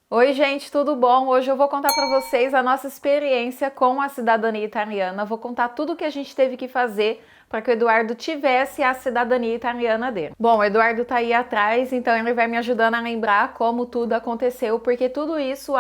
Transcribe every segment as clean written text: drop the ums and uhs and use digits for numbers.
Oi, gente, tudo bom? Hoje eu vou contar para vocês a nossa experiência com a cidadania italiana. Vou contar tudo o que a gente teve que fazer para que o Eduardo tivesse a cidadania italiana dele. Bom, o Eduardo tá aí atrás, então ele vai me ajudando a lembrar como tudo aconteceu, porque tudo isso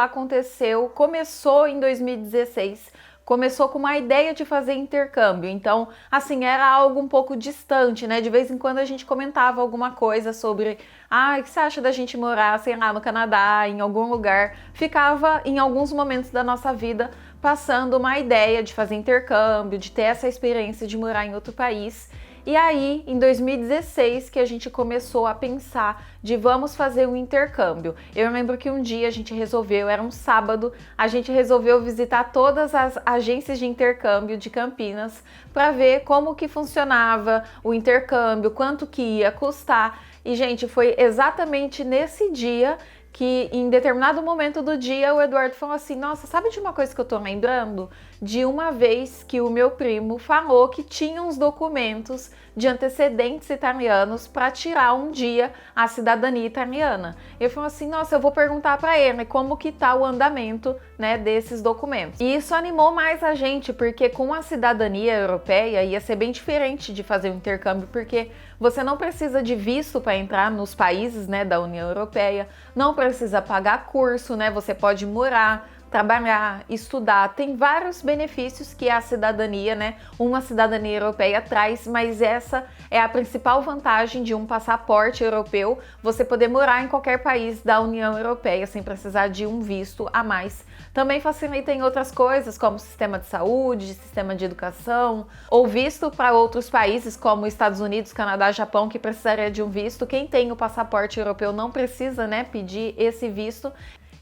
começou em 2016. Começou com uma ideia de fazer intercâmbio, então, assim, era algo um pouco distante, né? De vez em quando a gente comentava alguma coisa sobre, o que você acha da gente morar, sei lá, no Canadá, em algum lugar? Ficava, em alguns momentos da nossa vida, passando uma ideia de fazer intercâmbio, de ter essa experiência de morar em outro país. E aí, em 2016, que a gente começou a pensar de vamos fazer um intercâmbio. Eu lembro que um dia a gente resolveu, era um sábado, a gente resolveu visitar todas as agências de intercâmbio de Campinas para ver como que funcionava o intercâmbio, quanto que ia custar. E, gente, foi exatamente nesse dia que em determinado momento do dia o Eduardo falou assim: nossa, sabe de uma coisa que eu tô lembrando? De uma vez que o meu primo falou que tinha uns documentos de antecedentes italianos para tirar um dia a cidadania italiana. Eu falei assim: nossa, eu vou perguntar para ele como que tá o andamento, né, desses documentos. E isso animou mais a gente, porque com a cidadania europeia ia ser bem diferente de fazer o intercâmbio, porque você não precisa de visto para entrar nos países, né, da União Europeia, não precisa pagar curso, né? Você pode morar, trabalhar, estudar, tem vários benefícios que a cidadania, né, uma cidadania europeia traz, mas essa é a principal vantagem de um passaporte europeu, você poder morar em qualquer país da União Europeia sem precisar de um visto a mais. Também facilita em outras coisas, como sistema de saúde, sistema de educação, ou visto para outros países, como Estados Unidos, Canadá, Japão, que precisaria de um visto. Quem tem o passaporte europeu não precisa, né, pedir esse visto.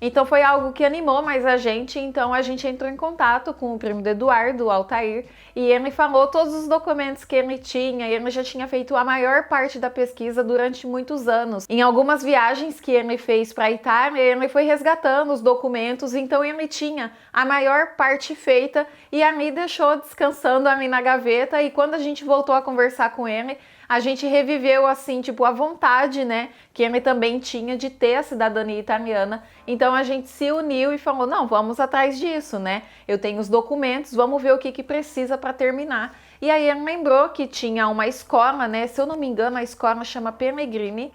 Então foi algo que animou mais a gente, então a gente entrou em contato com o primo do Eduardo, o Altair, e ele falou todos os documentos que ele tinha, e ele já tinha feito a maior parte da pesquisa durante muitos anos. Em algumas viagens que ele fez para a Itália, ele foi resgatando os documentos, então ele tinha a maior parte feita e ali deixou descansando ali na gaveta, e quando a gente voltou a conversar com ele, a gente reviveu, assim, tipo, a vontade, né, que ele também tinha de ter a cidadania italiana. Então a gente se uniu e falou, não, vamos atrás disso, né? Eu tenho os documentos, vamos ver o que precisa para terminar. E aí ele lembrou que tinha uma escola, né, se eu não me engano, a escola chama Pellegrini.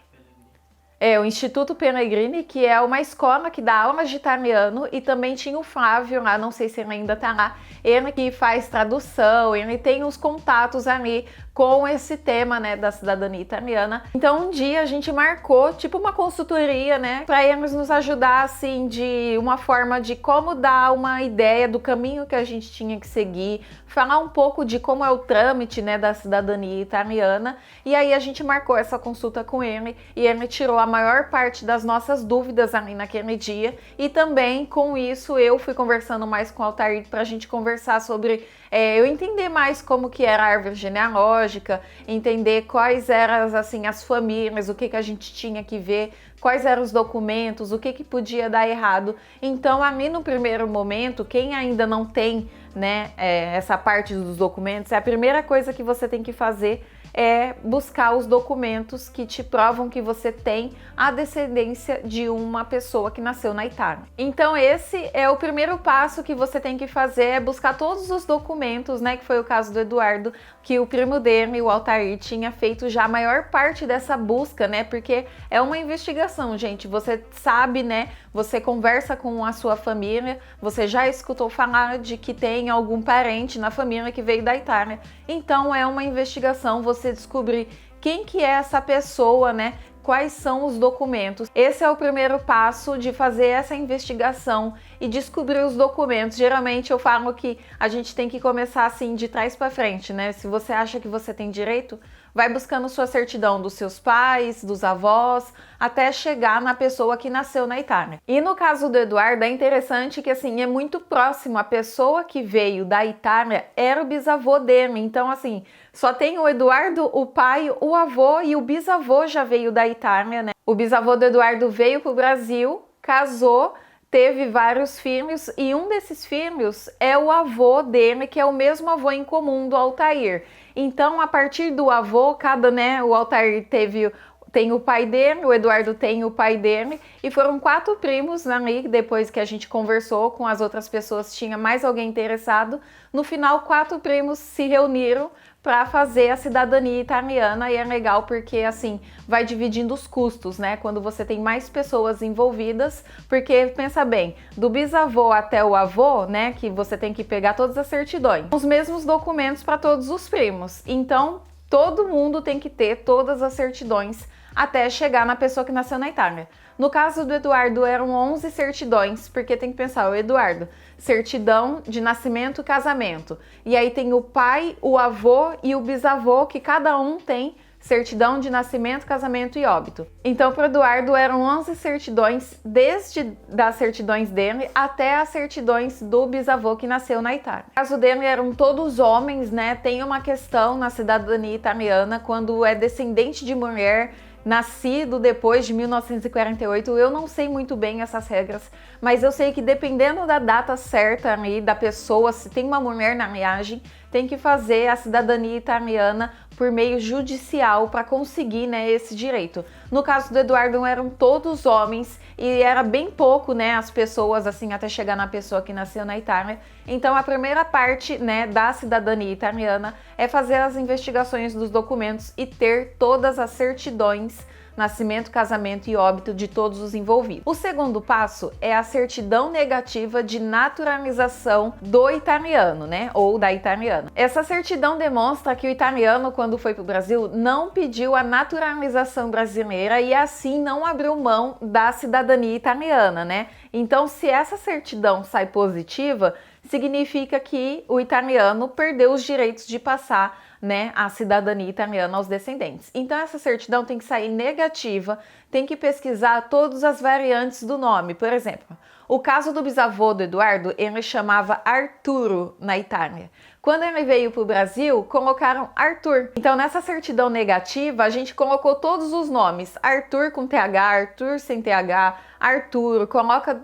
É, o Instituto Pellegrini, que é uma escola que dá aulas de italiano, e também tinha o Flávio lá, não sei se ele ainda tá lá, ele que faz tradução, ele tem os contatos ali com esse tema, né, da cidadania italiana. Então um dia a gente marcou, tipo uma consultoria, né, para eles nos ajudar, assim, de uma forma de como dar uma ideia do caminho que a gente tinha que seguir, falar um pouco de como é o trâmite, né, da cidadania italiana, e aí a gente marcou essa consulta com ele, e ele tirou a maior parte das nossas dúvidas ali naquele dia, e também com isso eu fui conversando mais com o Altair para a gente conversar sobre, eu entender mais como que era a árvore genealógica, entender quais eram, assim, as famílias, o que a gente tinha que ver, quais eram os documentos, o que podia dar errado. Então, ali no primeiro momento, quem ainda não tem, né, essa parte dos documentos, a primeira coisa que você tem que fazer é buscar os documentos que te provam que você tem a descendência de uma pessoa que nasceu na Itália. Então esse é o primeiro passo que você tem que fazer, é buscar todos os documentos, né, que foi o caso do Eduardo, que o primo dele, o Altair, tinha feito já a maior parte dessa busca, né, porque é uma investigação, gente, você sabe, né, você conversa com a sua família, você já escutou falar de que tem algum parente na família que veio da Itália, então é uma investigação, você descobrir quem que é essa pessoa, né? Quais são os documentos. Esse é o primeiro passo de fazer essa investigação e descobrir os documentos. Geralmente eu falo que a gente tem que começar assim de trás para frente, né? Se você acha que você tem direito, vai buscando sua certidão dos seus pais, dos avós, até chegar na pessoa que nasceu na Itália. E no caso do Eduardo é interessante que, assim, é muito próximo, a pessoa que veio da Itália era o bisavô dele, então, assim, só tem o Eduardo, o pai, o avô, e o bisavô já veio da Itália, né? O bisavô do Eduardo veio pro Brasil, casou, teve vários filhos, e um desses filhos é o avô dele, que é o mesmo avô em comum do Altair. Então, a partir do avô, o Altair teve tem o pai dele, o Eduardo tem o pai dele, e foram 4 primos ali, depois que a gente conversou com as outras pessoas, tinha mais alguém interessado. No final, 4 primos se reuniram para fazer a cidadania italiana, e é legal porque assim vai dividindo os custos, né? Quando você tem mais pessoas envolvidas, porque pensa bem, do bisavô até o avô, né, que você tem que pegar todas as certidões, os mesmos documentos para todos os primos. Então, todo mundo tem que ter todas as certidões até chegar na pessoa que nasceu na Itália. No caso do Eduardo, eram 11 certidões, porque tem que pensar, o Eduardo, certidão de nascimento e casamento. E aí tem o pai, o avô e o bisavô, que cada um tem certidão de nascimento, casamento e óbito. Então, para o Eduardo, eram 11 certidões, desde das certidões dele até as certidões do bisavô que nasceu na Itália. No caso dele, eram todos homens, né? Tem uma questão na cidadania italiana, quando é descendente de mulher, nascido depois de 1948, eu não sei muito bem essas regras, mas eu sei que dependendo da data certa ali, da pessoa, se tem uma mulher na linhagem, tem que fazer a cidadania italiana por meio judicial para conseguir, né, esse direito. No caso do Eduardo, eram todos homens e era bem pouco, né, as pessoas assim até chegar na pessoa que nasceu na Itália. Então a primeira parte, né, da cidadania italiana é fazer as investigações dos documentos e ter todas as certidões, nascimento, casamento e óbito de todos os envolvidos. O segundo passo é a certidão negativa de naturalização do italiano, né, ou da italiana. Essa certidão demonstra que o italiano, quando foi para o Brasil, não pediu a naturalização brasileira e assim não abriu mão da cidadania italiana, né? Então, se essa certidão sai positiva, significa que o italiano perdeu os direitos de passar, né, a cidadania italiana aos descendentes. Então essa certidão tem que sair negativa, tem que pesquisar todas as variantes do nome. Por exemplo, o caso do bisavô do Eduardo, ele chamava Arturo na Itália. Quando ele veio para o Brasil, colocaram Arthur. Então nessa certidão negativa, a gente colocou todos os nomes. Arthur com TH, Arthur sem TH, Arturo, coloca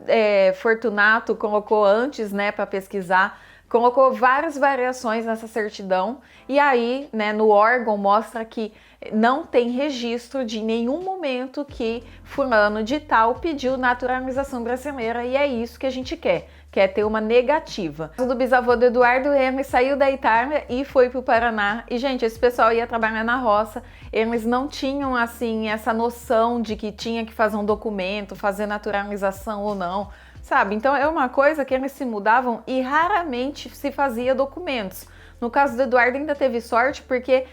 Fortunato, colocou antes, né, para pesquisar. Colocou várias variações nessa certidão e aí, né, no órgão mostra que não tem registro de nenhum momento que fulano de tal pediu naturalização brasileira e é isso que a gente quer ter uma negativa. O caso do bisavô do Eduardo, ele saiu da Itália e foi para o Paraná e, gente, esse pessoal ia trabalhar na roça, eles não tinham, assim, essa noção de que tinha que fazer um documento, fazer naturalização ou não, sabe? Então é uma coisa que eles se mudavam e raramente se fazia documentos. No caso do Eduardo ainda teve sorte porque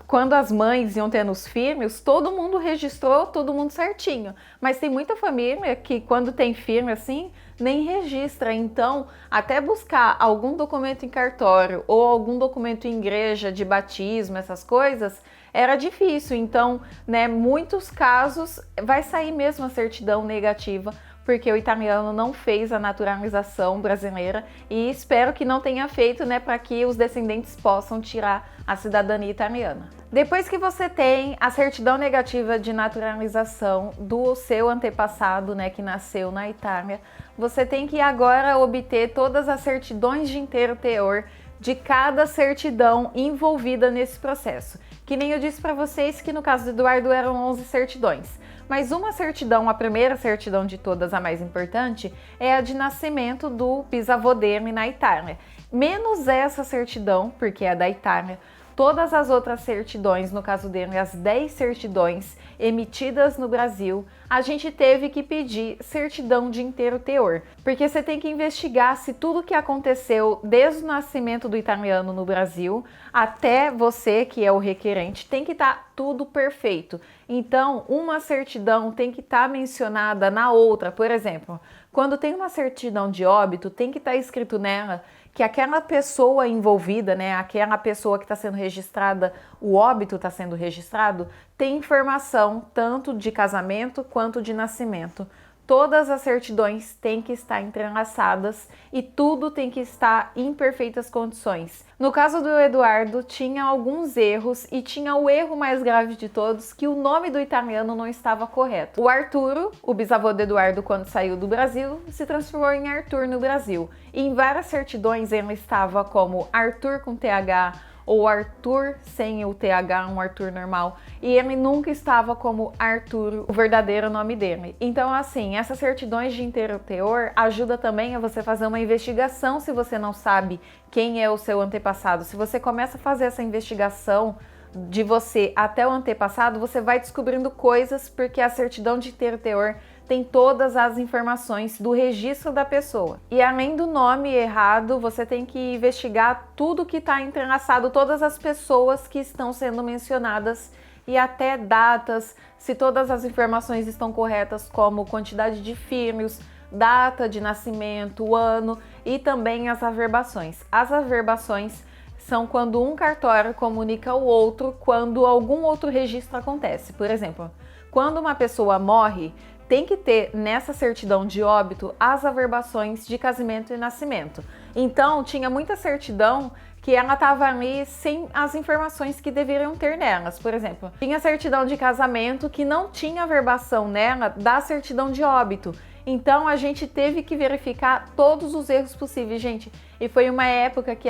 quando as mães iam tendo os filhos, todo mundo registrou, todo mundo certinho. Mas tem muita família que quando tem filho assim, nem registra. Então, até buscar algum documento em cartório ou algum documento em igreja de batismo, essas coisas, era difícil. Então, né, muitos casos vai sair mesmo a certidão negativa, porque o italiano não fez a naturalização brasileira e espero que não tenha feito, né, para que os descendentes possam tirar a cidadania italiana. Depois que você tem a certidão negativa de naturalização do seu antepassado, né, que nasceu na Itália, você tem que agora obter todas as certidões de inteiro teor de cada certidão envolvida nesse processo. Que nem eu disse para vocês que no caso do Eduardo eram 11 certidões. Mas uma certidão, a primeira certidão de todas, a mais importante, é a de nascimento do bisavô dele na Itália. Menos essa certidão, porque é da Itália, todas as outras certidões, no caso dele, as 10 certidões emitidas no Brasil, a gente teve que pedir certidão de inteiro teor, porque você tem que investigar se tudo que aconteceu desde o nascimento do italiano no Brasil até você, que é o requerente, tem que estar tudo perfeito. Então, uma certidão tem que estar mencionada na outra. Por exemplo, quando tem uma certidão de óbito, tem que estar escrito nela que aquela pessoa envolvida, né, aquela pessoa que está sendo registrada, o óbito está sendo registrado, tem informação tanto de casamento quanto de nascimento. Todas as certidões têm que estar entrelaçadas e tudo tem que estar em perfeitas condições. No caso do Eduardo, tinha alguns erros e tinha o erro mais grave de todos, que o nome do italiano não estava correto. O Arturo, o bisavô do Eduardo, quando saiu do Brasil, se transformou em Arthur no Brasil. E em várias certidões ele estava como Arthur com TH, ou Arthur sem o TH, um Arthur normal, e ele nunca estava como Arthur, o verdadeiro nome dele. Então, assim, essas certidões de inteiro teor ajuda também a você fazer uma investigação se você não sabe quem é o seu antepassado. Se você começa a fazer essa investigação de você até o antepassado, você vai descobrindo coisas, porque a certidão de inteiro teor tem todas as informações do registro da pessoa. E além do nome errado, você tem que investigar tudo que está entrelaçado, todas as pessoas que estão sendo mencionadas e até datas, se todas as informações estão corretas, como quantidade de filhos, data de nascimento, ano e também as averbações. As averbações são quando um cartório comunica ao outro quando algum outro registro acontece. Por exemplo, quando uma pessoa morre, tem que ter nessa certidão de óbito as averbações de casamento e nascimento. Então, tinha muita certidão que ela estava ali sem as informações que deveriam ter nelas. Por exemplo, tinha certidão de casamento que não tinha averbação nela da certidão de óbito. Então, a gente teve que verificar todos os erros possíveis, gente. E foi uma época que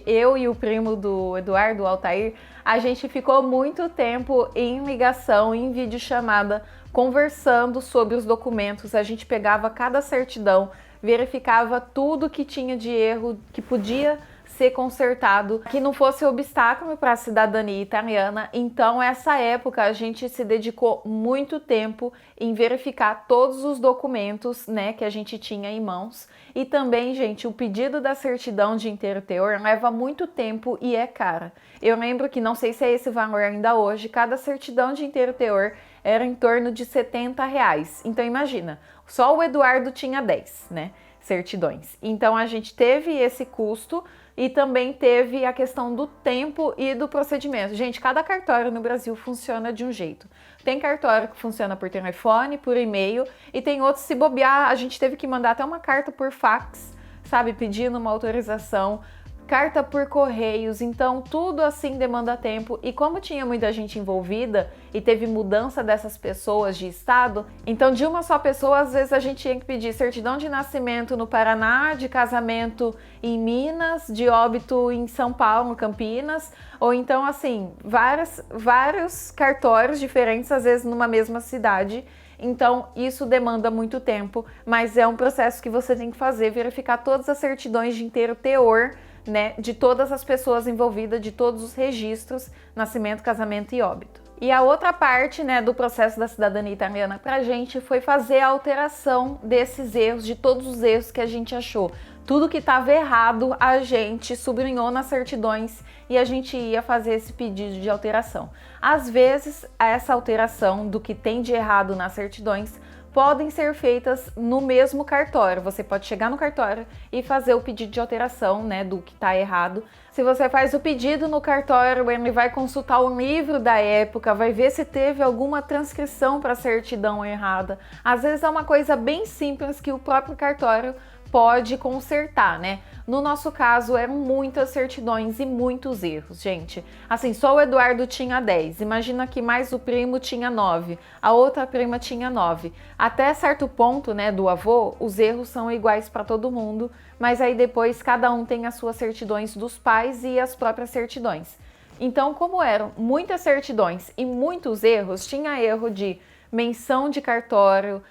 eu e o primo do Eduardo, o Altair, a gente ficou muito tempo em ligação, em videochamada, conversando sobre os documentos. A gente pegava cada certidão, verificava tudo que tinha de erro, que podia ser consertado, que não fosse obstáculo para a cidadania italiana. Então, essa época a gente se dedicou muito tempo em verificar todos os documentos, né, que a gente tinha em mãos. E também, gente, o pedido da certidão de inteiro teor leva muito tempo e é cara. Eu lembro que, não sei se é esse valor ainda hoje, cada certidão de inteiro teor era em torno de R$70. Então, imagina, só o Eduardo tinha 10, né, certidões. Então, a gente teve esse custo e também teve a questão do tempo e do procedimento. Gente, cada cartório no Brasil funciona de um jeito. Tem cartório que funciona por telefone, por e-mail, e tem outros, se bobear, a gente teve que mandar até uma carta por fax, sabe, pedindo uma autorização, carta por correios, então tudo assim demanda tempo. E como tinha muita gente envolvida e teve mudança dessas pessoas de estado, então de uma só pessoa, às vezes a gente tinha que pedir certidão de nascimento no Paraná, de casamento em Minas, de óbito em São Paulo, Campinas, ou então assim, vários cartórios diferentes, às vezes numa mesma cidade. Então, isso demanda muito tempo, mas é um processo que você tem que fazer, verificar todas as certidões de inteiro teor, né, de todas as pessoas envolvidas, de todos os registros, nascimento, casamento e óbito. E a outra parte, né, do processo da cidadania italiana pra gente foi fazer a alteração desses erros, de todos os erros que a gente achou. Tudo que estava errado, a gente sublinhou nas certidões e a gente ia fazer esse pedido de alteração. Às vezes, essa alteração do que tem de errado nas certidões podem ser feitas no mesmo cartório. Você pode chegar no cartório e fazer o pedido de alteração, né, do que está errado. Se você faz o pedido no cartório, ele vai consultar o livro da época, vai ver se teve alguma transcrição para a certidão errada. Às vezes é uma coisa bem simples que o próprio cartório pode consertar, né? No nosso caso, eram muitas certidões e muitos erros, gente. Assim, só o Eduardo tinha 10. Imagina que mais o primo tinha 9. A outra prima tinha 9. Até certo ponto, né, do avô, os erros são iguais para todo mundo, mas aí depois cada um tem as suas certidões dos pais e as próprias certidões. Então, como eram muitas certidões e muitos erros, tinha erro de menção de cartório,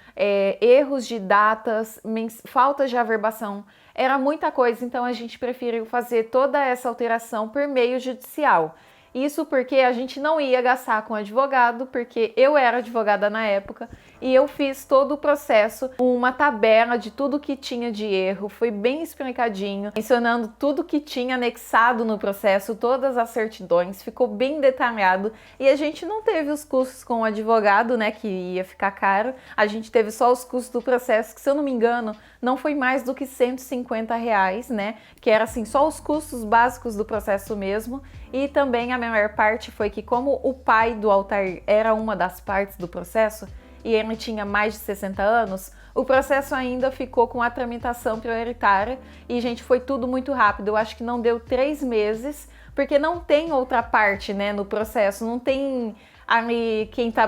erros de datas, faltas de averbação, era muita coisa, então a gente preferiu fazer toda essa alteração por meio judicial. Isso porque a gente não ia gastar com advogado, porque eu era advogada na época e eu fiz todo o processo, uma tabela de tudo que tinha de erro, foi bem explicadinho, mencionando tudo que tinha anexado no processo, todas as certidões, ficou bem detalhado e a gente não teve os custos com o advogado, né, que ia ficar caro, a gente teve só os custos do processo, que se eu não me engano, não foi mais do que R$150, né, que era assim, só os custos básicos do processo mesmo. E também a maior parte foi que, como o pai do Altair era uma das partes do processo e ele tinha mais de 60 anos, o processo ainda ficou com a tramitação prioritária e, gente, foi tudo muito rápido. Eu acho que não deu 3 meses, porque não tem outra parte, né, no processo, não tem ali quem tá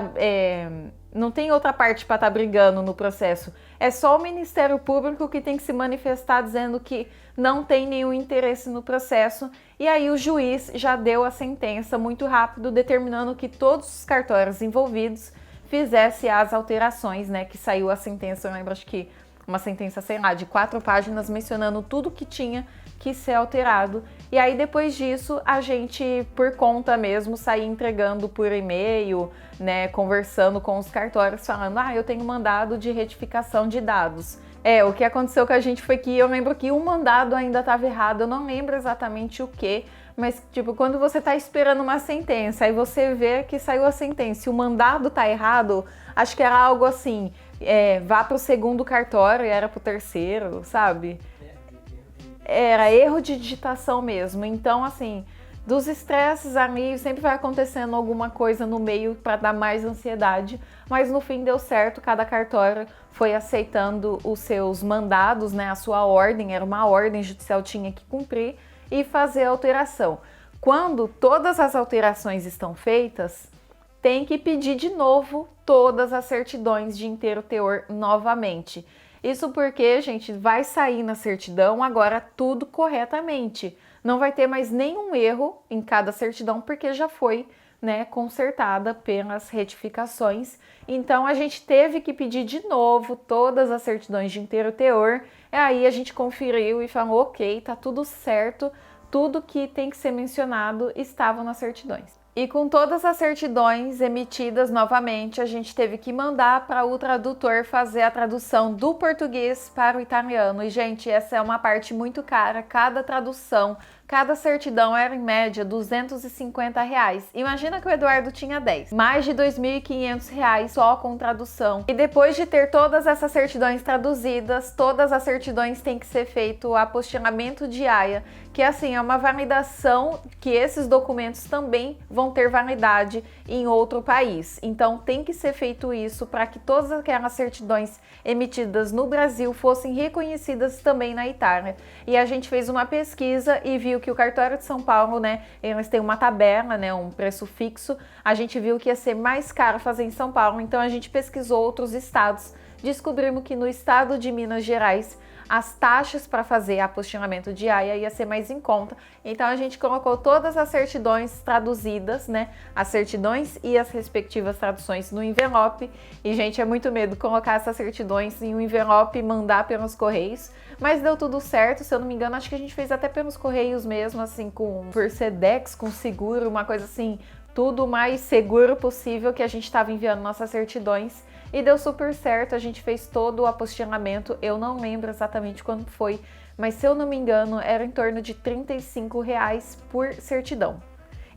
Não tem outra parte para estar brigando no processo. É só o Ministério Público que tem que se manifestar dizendo que não tem nenhum interesse no processo. E aí o juiz já deu a sentença muito rápido, determinando que todos os cartórios envolvidos fizessem as alterações, né? Que saiu a sentença, eu lembro, acho que uma sentença, sei lá, de 4 páginas mencionando tudo que tinha que ser alterado. E aí depois disso a gente, por conta mesmo, saía entregando por e-mail, né, conversando com os cartórios, falando, eu tenho mandado de retificação de dados. O que aconteceu com a gente foi que eu lembro que um mandado ainda estava errado, eu não lembro exatamente o que, mas tipo, quando você tá esperando uma sentença, aí você vê que saiu a sentença e o mandado tá errado, acho que era algo assim, vá pro segundo cartório e era pro terceiro, sabe? Era erro de digitação mesmo. Então, assim, dos estresses ali sempre vai acontecendo alguma coisa no meio para dar mais ansiedade, mas no fim deu certo, cada cartório foi aceitando os seus mandados, né, a sua ordem, era uma ordem judicial, tinha que cumprir e fazer a alteração. Quando todas as alterações estão feitas, tem que pedir de novo todas as certidões de inteiro teor novamente. Isso porque, gente, vai sair na certidão agora tudo corretamente. Não vai ter mais nenhum erro em cada certidão, porque já foi, né, consertada pelas retificações. Então, a gente teve que pedir de novo todas as certidões de inteiro teor. E aí a gente conferiu e falou, ok, tá tudo certo, tudo que tem que ser mencionado estava nas certidões. E com todas as certidões emitidas novamente, a gente teve que mandar para o tradutor fazer a tradução do português para o italiano. E, gente, essa é uma parte muito cara. Cada tradução, cada certidão era, em média, R$250. Imagina que o Eduardo tinha 10. Mais de R$2.500 só com tradução. E depois de ter todas essas certidões traduzidas, todas as certidões têm que ser feito o apostilamento de AIA, que, assim, é uma validação que esses documentos também vão ter validade em outro país. Então tem que ser feito isso para que todas aquelas certidões emitidas no Brasil fossem reconhecidas também na Itália. E a gente fez uma pesquisa e viu que o cartório de São Paulo, né, eles têm uma tabela, né, um preço fixo. A gente viu que ia ser mais caro fazer em São Paulo, então a gente pesquisou outros estados. Descobrimos que no estado de Minas Gerais as taxas para fazer apostilamento de AIA ia ser mais em conta. Então a gente colocou todas as certidões traduzidas, né? As certidões e as respectivas traduções no envelope. E, gente, é muito medo colocar essas certidões em um envelope e mandar pelos correios. Mas deu tudo certo, se eu não me engano, acho que a gente fez até pelos correios mesmo, assim, por Sedex, com seguro, uma coisa assim, tudo mais seguro possível, que a gente estava enviando nossas certidões. E deu super certo, a gente fez todo o apostilamento, eu não lembro exatamente quando foi, mas se eu não me engano era em torno de R$35 por certidão.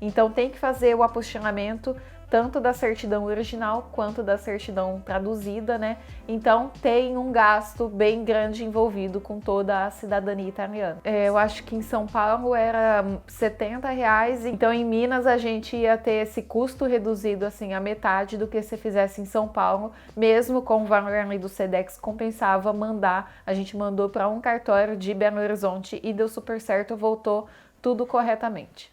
Então tem que fazer o apostilamento tanto da certidão original quanto da certidão traduzida, né? Então tem um gasto bem grande envolvido com toda a cidadania italiana. Eu acho que em São Paulo era R$70, então em Minas a gente ia ter esse custo reduzido assim a metade do que se fizesse em São Paulo, mesmo com o valor ali do Sedex compensava mandar. A gente mandou para um cartório de Belo Horizonte e deu super certo, voltou tudo corretamente.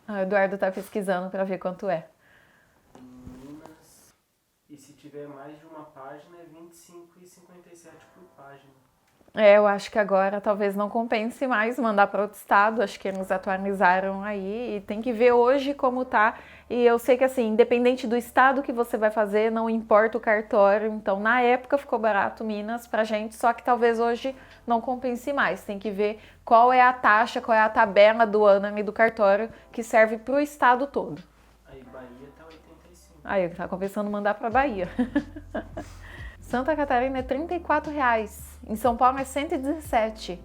O Eduardo tá pesquisando para ver quanto é. Em Minas, e se tiver mais de uma página, é R$25,57 por página. Eu acho que agora talvez não compense mais mandar para outro estado, acho que eles atualizaram aí e tem que ver hoje como tá. E eu sei que assim, independente do estado que você vai fazer, não importa o cartório, então na época ficou barato Minas pra gente, só que talvez hoje não compense mais, tem que ver qual é a taxa, qual é a tabela do ano do cartório que serve pro estado todo. Aí Bahia tá 85. Aí tá compensando mandar pra Bahia. Santa Catarina é R$34, em São Paulo é 117.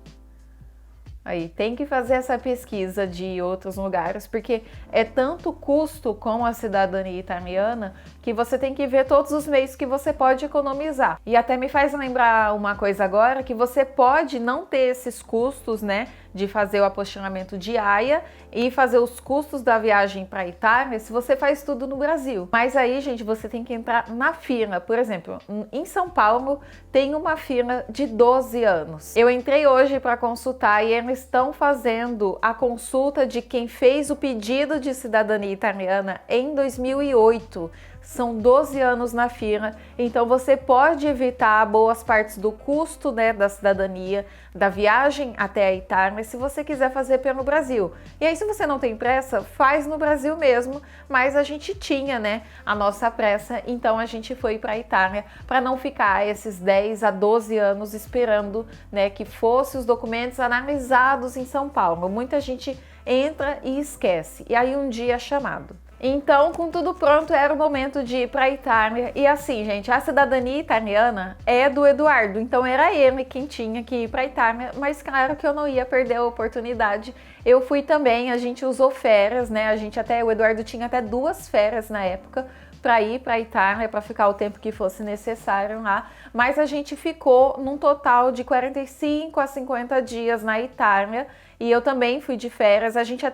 Aí tem que fazer essa pesquisa de outros lugares, porque é tanto custo com a cidadania italiana que você tem que ver todos os meios que você pode economizar. E até me faz lembrar uma coisa agora, que você pode não ter esses custos, né, de fazer o apostilhamento de Haia e fazer os custos da viagem para a Itália se você faz tudo no Brasil. Mas aí, gente, você tem que entrar na fila. Por exemplo, em São Paulo tem uma fila de 12 anos. Eu entrei hoje para consultar e eles estão fazendo a consulta de quem fez o pedido de cidadania italiana em 2008. São 12 anos na fila, então você pode evitar boas partes do custo, né, da cidadania, da viagem até a Itália, se você quiser fazer pelo Brasil. E aí, se você não tem pressa, faz no Brasil mesmo, mas a gente tinha, né, a nossa pressa, então a gente foi para a Itália para não ficar esses 10 a 12 anos esperando, né, que fossem os documentos analisados em São Paulo. Muita gente entra e esquece, e aí um dia é chamado. Então, com tudo pronto, era o momento de ir para a Itália. E assim, gente, a cidadania italiana é do Eduardo, então era ele quem tinha que ir para a Itália, mas claro que eu não ia perder a oportunidade. Eu fui também, a gente usou férias, né? O Eduardo tinha até 2 férias na época para ir para a Itália, para ficar o tempo que fosse necessário lá, mas a gente ficou num total de 45 a 50 dias na Itália, e eu também fui de férias. A gente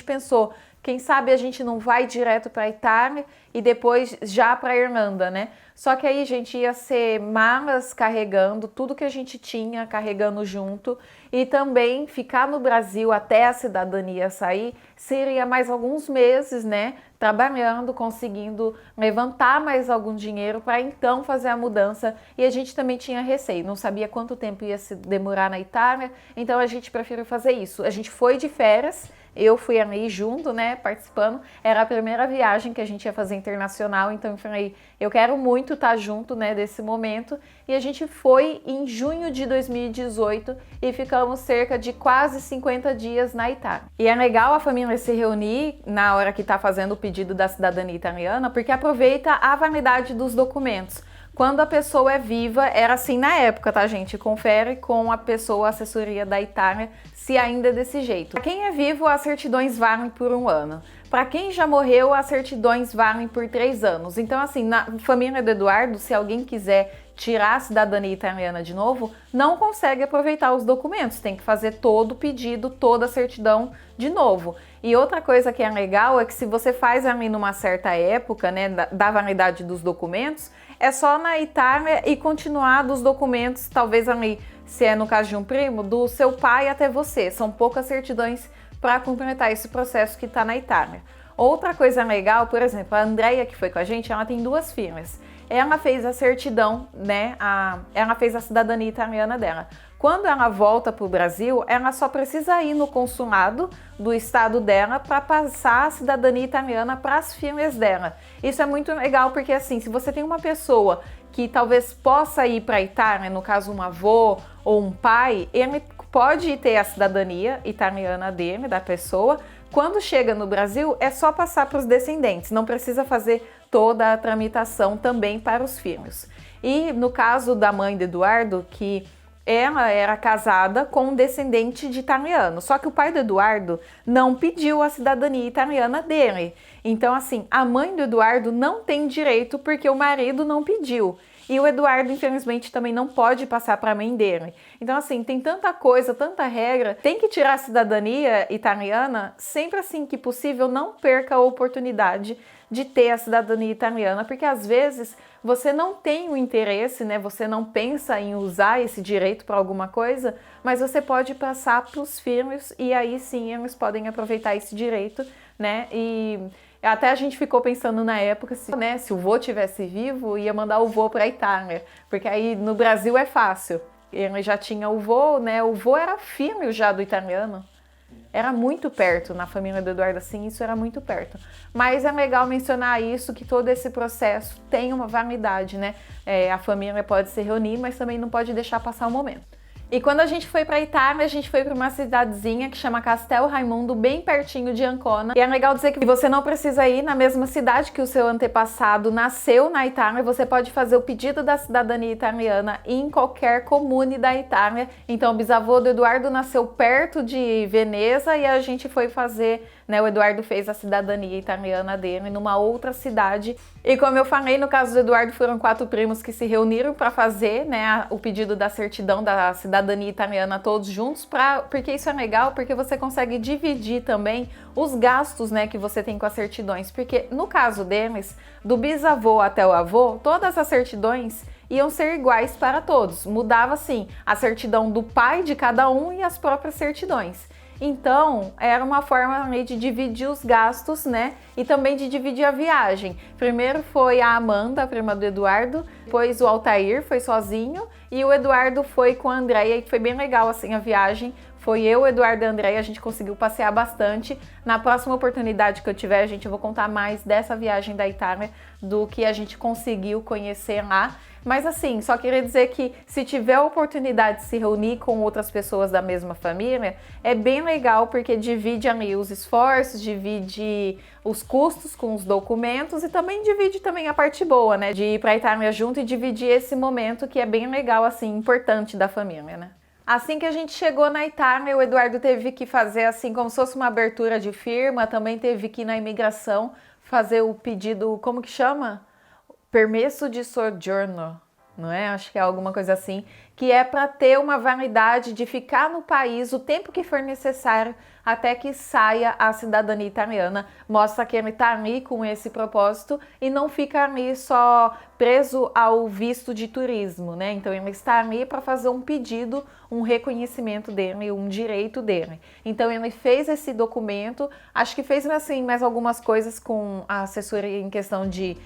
pensou, quem sabe a gente não vai direto para a Itália e depois já para a Irlanda, né? Só que aí, gente, ia ser malas carregando, tudo que a gente tinha carregando junto, e também ficar no Brasil até a cidadania sair seria mais alguns meses, né? Trabalhando, conseguindo levantar mais algum dinheiro para então fazer a mudança. E a gente também tinha receio, não sabia quanto tempo ia se demorar na Itália, então a gente preferiu fazer isso. A gente foi de férias, eu fui ali junto, né, participando. Era a primeira viagem que a gente ia fazer internacional, então eu falei, eu quero muito estar junto, né, desse momento. E a gente foi em junho de 2018 e ficamos cerca de quase 50 dias na Itália. E é legal a família se reunir na hora que está fazendo o pedido da cidadania italiana, porque aproveita a validade dos documentos. Quando a pessoa é viva, era assim na época, tá, gente? Confere com a pessoa, a assessoria da Itália, se ainda é desse jeito. Para quem é vivo, as certidões valem por 1 ano. Para quem já morreu, as certidões valem por 3 anos. Então, assim, na família do Eduardo, se alguém quiser tirar a cidadania italiana de novo, não consegue aproveitar os documentos, tem que fazer todo o pedido, toda a certidão de novo. E outra coisa que é legal é que se você faz ali numa certa época, né, da validade dos documentos, é só na Itália e continuar dos documentos, talvez ali, se é no caso de um primo, do seu pai até você. São poucas certidões para completar esse processo que está na Itália. Outra coisa legal, por exemplo, a Andrea, que foi com a gente, ela tem 2 filhas. Ela fez a certidão, né? Ela fez a cidadania italiana dela. Quando ela volta para o Brasil, ela só precisa ir no consulado do estado dela para passar a cidadania italiana para as filhas dela. Isso é muito legal porque, assim, se você tem uma pessoa que talvez possa ir para a Itália, no caso um avô ou um pai, ele pode ter a cidadania italiana dele, da pessoa. Quando chega no Brasil, é só passar para os descendentes, não precisa fazer toda a tramitação também para os filhos. E no caso da mãe de Eduardo, que ela era casada com um descendente de italiano, só que o pai do Eduardo não pediu a cidadania italiana dele. Então, assim, a mãe do Eduardo não tem direito porque o marido não pediu. E o Eduardo, infelizmente, também não pode passar para a mãe dele. Então, assim, tem tanta coisa, tanta regra. Tem que tirar a cidadania italiana, sempre assim que possível, não perca a oportunidade de ter a cidadania italiana, porque às vezes você não tem o interesse, né? Você não pensa em usar esse direito para alguma coisa, mas você pode passar para os filhos e aí sim eles podem aproveitar esse direito, né? E até a gente ficou pensando na época se o vô tivesse vivo, ia mandar o vô para a Itália, porque aí no Brasil é fácil. Ele já tinha o vô, né? O vô era filho já do italiano. Era muito perto, na família do Eduardo, assim, isso era muito perto. Mas é legal mencionar isso, que todo esse processo tem uma validade, né? A família pode se reunir, mas também não pode deixar passar o momento. E quando a gente foi para Itália, a gente foi para uma cidadezinha que chama Castel Raimundo, bem pertinho de Ancona. E é legal dizer que você não precisa ir na mesma cidade que o seu antepassado nasceu na Itália, você pode fazer o pedido da cidadania italiana em qualquer comune da Itália. Então, o bisavô do Eduardo nasceu perto de Veneza e a gente foi fazer, né? O Eduardo fez a cidadania italiana dele numa outra cidade. E como eu falei, no caso do Eduardo, foram 4 primos que se reuniram para fazer, né, o pedido da certidão da cidadania italiana todos juntos, porque isso é legal, porque você consegue dividir também os gastos, né, que você tem com as certidões. Porque no caso deles, do bisavô até o avô, todas as certidões iam ser iguais para todos. Mudava, sim, a certidão do pai de cada um e as próprias certidões. Então, era uma forma de dividir os gastos, né? E também de dividir a viagem. Primeiro foi a Amanda, a prima do Eduardo, depois o Altair foi sozinho e o Eduardo foi com a Andréia, e foi bem legal assim a viagem. Foi eu, o Eduardo e a Andréia, a gente conseguiu passear bastante. Na próxima oportunidade que eu tiver, eu vou contar mais dessa viagem da Itália, do que a gente conseguiu conhecer lá. Mas assim, só queria dizer que se tiver a oportunidade de se reunir com outras pessoas da mesma família, é bem legal porque divide ali os esforços, divide os custos com os documentos e também divide também a parte boa, né? De ir pra Itália junto e dividir esse momento que é bem legal, assim, importante da família, né? Assim que a gente chegou na Itália, o Eduardo teve que fazer assim como se fosse uma abertura de firma, também teve que ir na imigração fazer o pedido, como que chama? Permesso de soggiorno, não é? Acho que é alguma coisa assim, que é para ter uma validade de ficar no país o tempo que for necessário até que saia a cidadania italiana. Mostra que ele está ali com esse propósito e não fica ali só preso ao visto de turismo, né? Então ele está ali para fazer um pedido, um reconhecimento dele, um direito dele. Então ele fez esse documento, acho que fez assim mais algumas coisas com a assessoria em questão de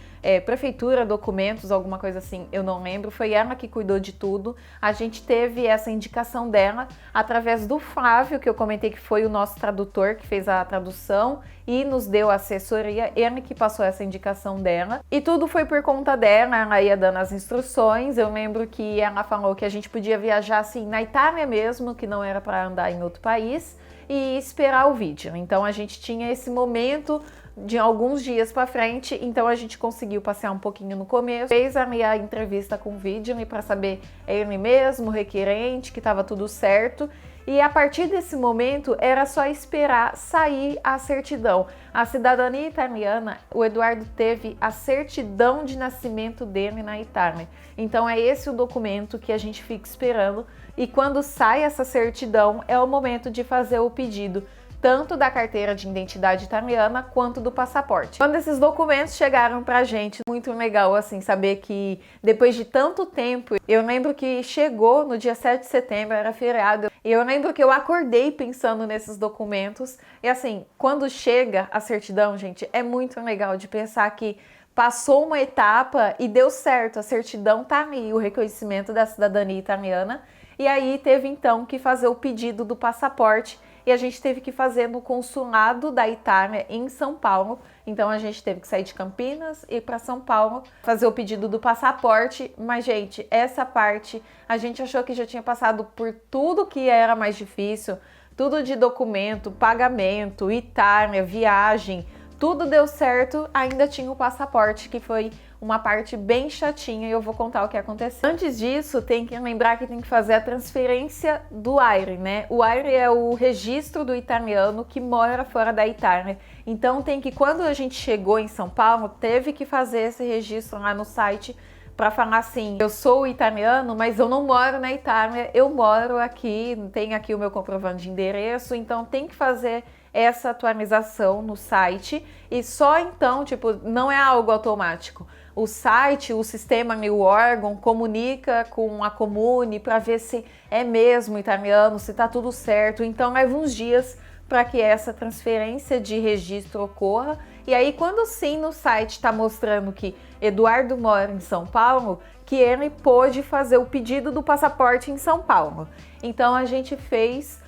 prefeitura, documentos, alguma coisa assim, eu não lembro. Foi ela que cuidou de tudo. A gente teve essa indicação dela através do Flávio, que eu comentei que foi o nosso tradutor que fez a tradução e nos deu a assessoria, ele que passou essa indicação dela. E tudo foi por conta dela, ela ia dando as instruções. Eu lembro que ela falou que a gente podia viajar assim na Itália mesmo, que não era para andar em outro país, e esperar o vídeo. Então a gente tinha esse momento de alguns dias para frente, então a gente conseguiu passear um pouquinho no começo, fez a minha entrevista com o vídeo para saber ele mesmo, requerente, que estava tudo certo. E a partir desse momento era só esperar sair a certidão. A cidadania italiana, o Eduardo teve a certidão de nascimento dele na Itália. Então é esse o documento que a gente fica esperando. E quando sai essa certidão é o momento de fazer o pedido, tanto da carteira de identidade italiana quanto do passaporte. Quando esses documentos chegaram pra gente, muito legal assim saber que depois de tanto tempo, eu lembro que chegou no dia 7 de setembro, era feriado, e eu lembro que eu acordei pensando nesses documentos. E assim, quando chega a certidão, gente, é muito legal de pensar que passou uma etapa e deu certo, a certidão tá ali, o reconhecimento da cidadania italiana. E aí teve então que fazer o pedido do passaporte, e a gente teve que fazer no consulado da Itália em São Paulo. Então a gente teve que sair de Campinas e ir para São Paulo fazer o pedido do passaporte. Mas gente, essa parte a gente achou que já tinha passado por tudo que era mais difícil, tudo de documento, pagamento, Itália, viagem, tudo deu certo, ainda tinha o passaporte, que foi uma parte bem chatinha, e eu vou contar o que aconteceu. Antes disso, tem que lembrar que tem que fazer a transferência do AIRE, né? O AIRE é o registro do italiano que mora fora da Itália. Então tem que, quando a gente chegou em São Paulo, teve que fazer esse registro lá no site para falar assim, eu sou italiano, mas eu não moro na Itália, eu moro aqui, tenho aqui o meu comprovante de endereço, então tem que fazer essa atualização no site, e só então, tipo, não é algo automático. O site, o sistema, o órgão comunica com a Comune para ver se é mesmo italiano, se tá tudo certo. Então leva uns dias para que essa transferência de registro ocorra. E aí, quando sim no site está mostrando que Eduardo mora em São Paulo, que ele pôde fazer o pedido do passaporte em São Paulo. Então a gente fez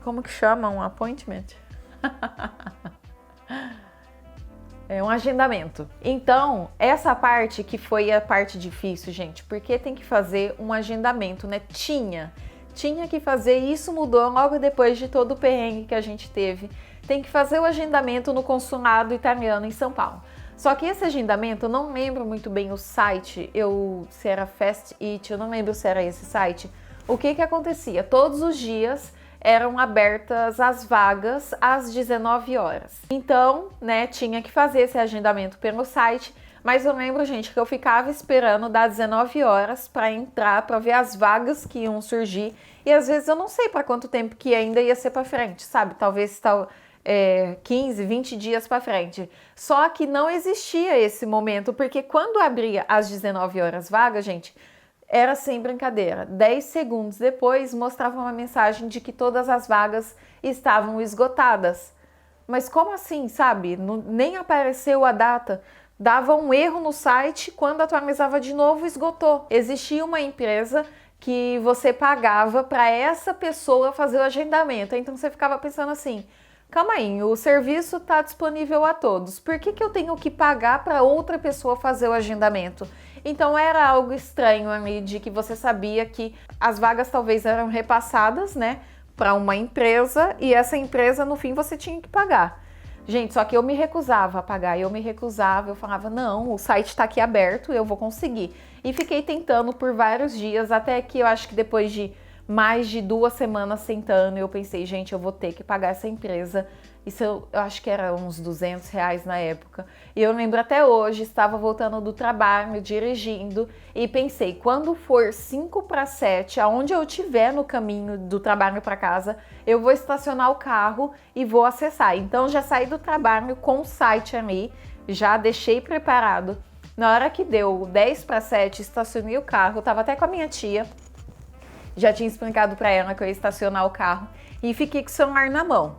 como que chama? Um appointment? É um agendamento. Então, essa parte que foi a parte difícil, gente, porque tem que fazer um agendamento, né? Tinha que fazer, e isso mudou logo depois de todo o perrengue que a gente teve. Tem que fazer o agendamento no consulado italiano em São Paulo. Só que esse agendamento, eu não lembro muito bem o site, se era Fast It, eu não lembro se era esse site. O que acontecia? Todos os dias eram abertas as vagas às 19 horas. Então, né, tinha que fazer esse agendamento pelo site, mas eu lembro, gente, que eu ficava esperando das 19 horas para entrar, para ver as vagas que iam surgir, e às vezes eu não sei para quanto tempo que ainda ia ser para frente, sabe? Talvez 15, 20 dias para frente. Só que não existia esse momento, porque quando abria às 19 horas vaga, gente, era sem brincadeira. 10 segundos depois mostrava uma mensagem de que todas as vagas estavam esgotadas. Mas como assim, sabe? Nem apareceu a data. Dava um erro no site, quando atualizava de novo, esgotou. Existia uma empresa que você pagava para essa pessoa fazer o agendamento. Então você ficava pensando assim, calma aí, o serviço está disponível a todos. Por que eu tenho que pagar para outra pessoa fazer o agendamento? Então era algo estranho ali, de que você sabia que as vagas talvez eram repassadas, né, para uma empresa, e essa empresa no fim você tinha que pagar. Gente, só que eu me recusava a pagar, eu falava, não, o site está aqui aberto, eu vou conseguir. E fiquei tentando por vários dias, até que eu acho que depois de mais de 2 semanas tentando, eu pensei, gente, eu vou ter que pagar essa empresa. Isso eu acho que era uns R$200 na época. E eu lembro até hoje, estava voltando do trabalho, dirigindo, e pensei, quando for 5 para 7, aonde eu estiver no caminho do trabalho para casa, eu vou estacionar o carro e vou acessar. Então já saí do trabalho com o site ali, já deixei preparado. Na hora que deu 10 para 7, estacionei o carro, tava até com a minha tia, já tinha explicado para ela que eu ia estacionar o carro, e fiquei com o celular na mão.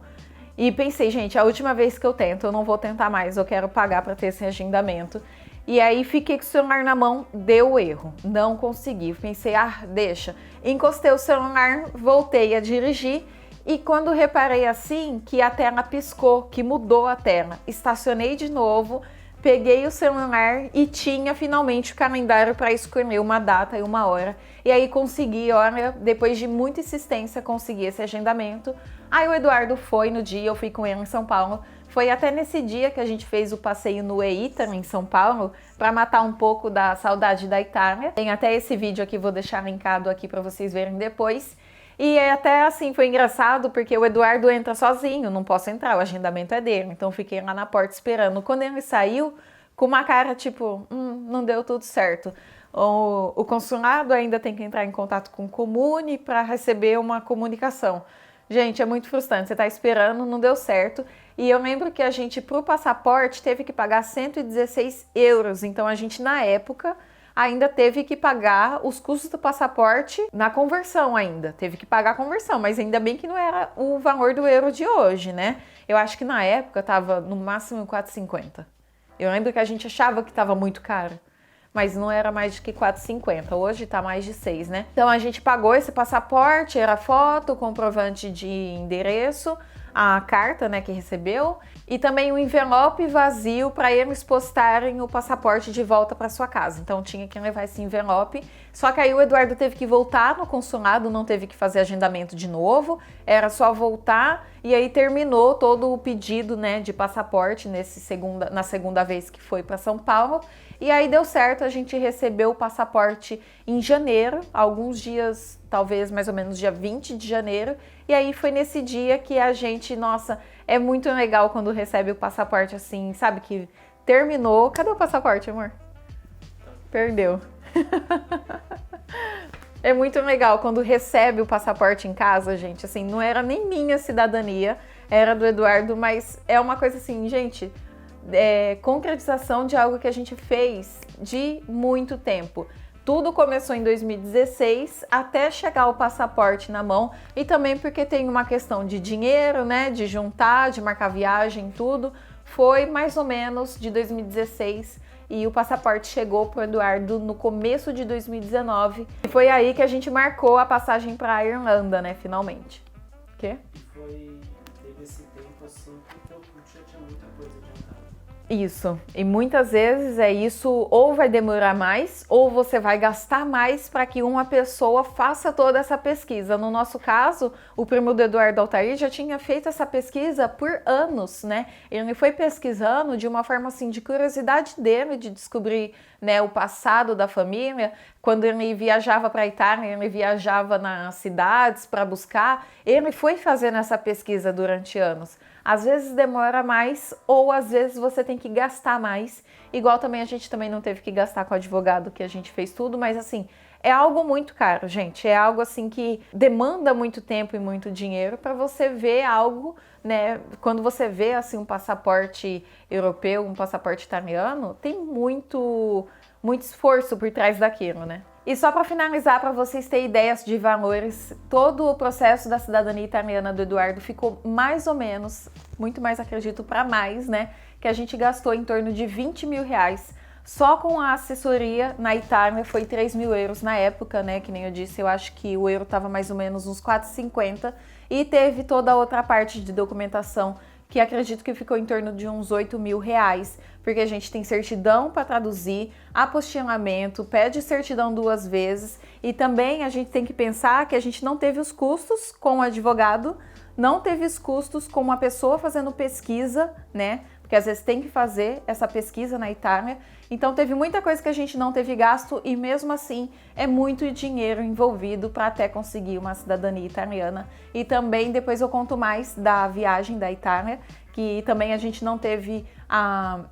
E pensei, gente, a última vez que eu tento, eu não vou tentar mais, eu quero pagar para ter esse agendamento. E aí fiquei com o celular na mão, deu erro, não consegui. Pensei, deixa. Encostei o celular, voltei a dirigir, e quando reparei assim, que a tela piscou, que mudou a tela, estacionei de novo, peguei o celular e tinha finalmente o calendário para escolher uma data e uma hora. E aí consegui, olha, depois de muita insistência, consegui esse agendamento. Aí o Eduardo foi no dia, eu fui com ele em São Paulo. Foi até nesse dia que a gente fez o passeio no EITA, em São Paulo, para matar um pouco da saudade da Itália. Tem até esse vídeo aqui, vou deixar linkado aqui para vocês verem depois. E até assim, foi engraçado porque o Eduardo entra sozinho, não posso entrar, o agendamento é dele. Então fiquei lá na porta esperando. Quando ele saiu, com uma cara tipo, não deu tudo certo. O consulado ainda tem que entrar em contato com o Comune para receber uma comunicação. Gente, é muito frustrante, você tá esperando, não deu certo. E eu lembro que a gente, pro passaporte, teve que pagar 116 euros. Então a gente, na época, ainda teve que pagar os custos do passaporte na conversão ainda. Teve que pagar a conversão, mas ainda bem que não era o valor do euro de hoje, né? Eu acho que na época tava no máximo 4,50. Eu lembro que a gente achava que tava muito caro, mas não era mais de que 4,50. Hoje tá mais de 6, né? Então a gente pagou esse passaporte, era foto, comprovante de endereço, a carta, né, que recebeu, e também um envelope vazio para eles postarem o passaporte de volta para sua casa. Então tinha que levar esse envelope. Só que aí o Eduardo teve que voltar no consulado, não teve que fazer agendamento de novo, era só voltar, e aí terminou todo o pedido, né, de passaporte na segunda vez que foi para São Paulo. E aí deu certo, a gente recebeu o passaporte em janeiro, alguns dias, talvez mais ou menos dia 20 de janeiro. E aí foi nesse dia que a gente, nossa, é muito legal quando recebe o passaporte assim, sabe, que terminou. Cadê o passaporte, amor? Perdeu. É muito legal quando recebe o passaporte em casa, gente, assim, não era nem minha cidadania, era do Eduardo, mas é uma coisa assim, gente, concretização de algo que a gente fez de muito tempo. Tudo começou em 2016 até chegar o passaporte na mão, e também porque tem uma questão de dinheiro, né, de juntar, de marcar viagem, tudo. Foi mais ou menos de 2016 e o passaporte chegou pro Eduardo no começo de 2019. E foi aí que a gente marcou a passagem para a Irlanda, né, finalmente. O quê? Teve esse tempo assim que o teu curso já tinha muita coisa adiantada. Isso. E muitas vezes é isso, ou vai demorar mais, ou você vai gastar mais para que uma pessoa faça toda essa pesquisa. No nosso caso, o primo do Eduardo Altair já tinha feito essa pesquisa por anos, né? Ele foi pesquisando de uma forma assim, de curiosidade dele, de descobrir, né, o passado da família. Quando ele viajava para a Itália, ele viajava nas cidades para buscar, ele foi fazendo essa pesquisa durante anos. Às vezes demora mais ou às vezes você tem que gastar mais. Igual também a gente também não teve que gastar com o advogado, que a gente fez tudo, mas assim, é algo muito caro, gente. É algo assim que demanda muito tempo e muito dinheiro para você ver algo, né? Quando você vê assim um passaporte europeu, um passaporte italiano, tem muito esforço por trás daquilo, né? E só para finalizar, para vocês terem ideias de valores, todo o processo da cidadania italiana do Eduardo ficou mais ou menos, muito mais acredito para mais, né? Que a gente gastou em torno de 20 mil reais. Só com a assessoria na Itália foi 3 mil euros na época, né? Que nem eu disse, eu acho que o euro estava mais ou menos uns 4,50 e teve toda a outra parte de documentação que acredito que ficou em torno de uns 8 mil reais, porque a gente tem certidão para traduzir, apostilamento, pede certidão 2 vezes e também a gente tem que pensar que a gente não teve os custos com o advogado, não teve os custos com uma pessoa fazendo pesquisa, né? Porque às vezes tem que fazer essa pesquisa na Itália. Então teve muita coisa que a gente não teve gasto e mesmo assim é muito dinheiro envolvido para até conseguir uma cidadania italiana. E também depois eu conto mais da viagem da Itália, que também a gente não teve,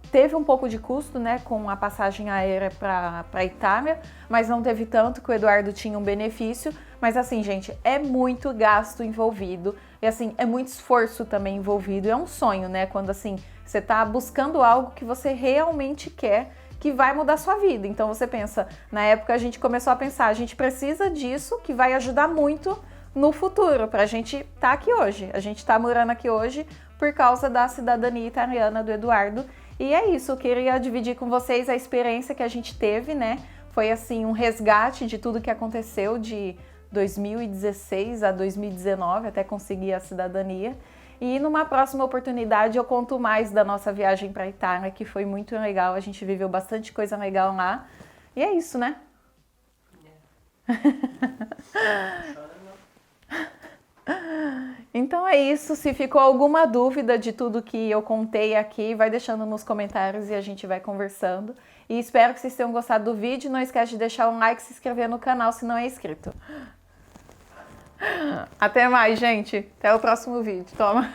teve um pouco de custo, né, com a passagem aérea para a Itália, mas não teve tanto, que o Eduardo tinha um benefício. Mas assim, gente, é muito gasto envolvido e assim, é muito esforço também envolvido. É um sonho, né, quando assim, você tá buscando algo que você realmente quer, que vai mudar a sua vida. Então você pensa, na época a gente começou a pensar, a gente precisa disso, que vai ajudar muito no futuro, pra gente estar aqui hoje. A gente tá morando aqui hoje por causa da cidadania italiana do Eduardo. E é isso, eu queria dividir com vocês a experiência que a gente teve, né? Foi assim, um resgate de tudo que aconteceu de 2016 a 2019, até conseguir a cidadania. E numa próxima oportunidade eu conto mais da nossa viagem para a Itália, que foi muito legal, a gente viveu bastante coisa legal lá. E é isso, né? Então é isso, se ficou alguma dúvida de tudo que eu contei aqui, vai deixando nos comentários e a gente vai conversando. E espero que vocês tenham gostado do vídeo, não esquece de deixar um like e se inscrever no canal se não é inscrito. Até mais, gente. Até o próximo vídeo. Toma.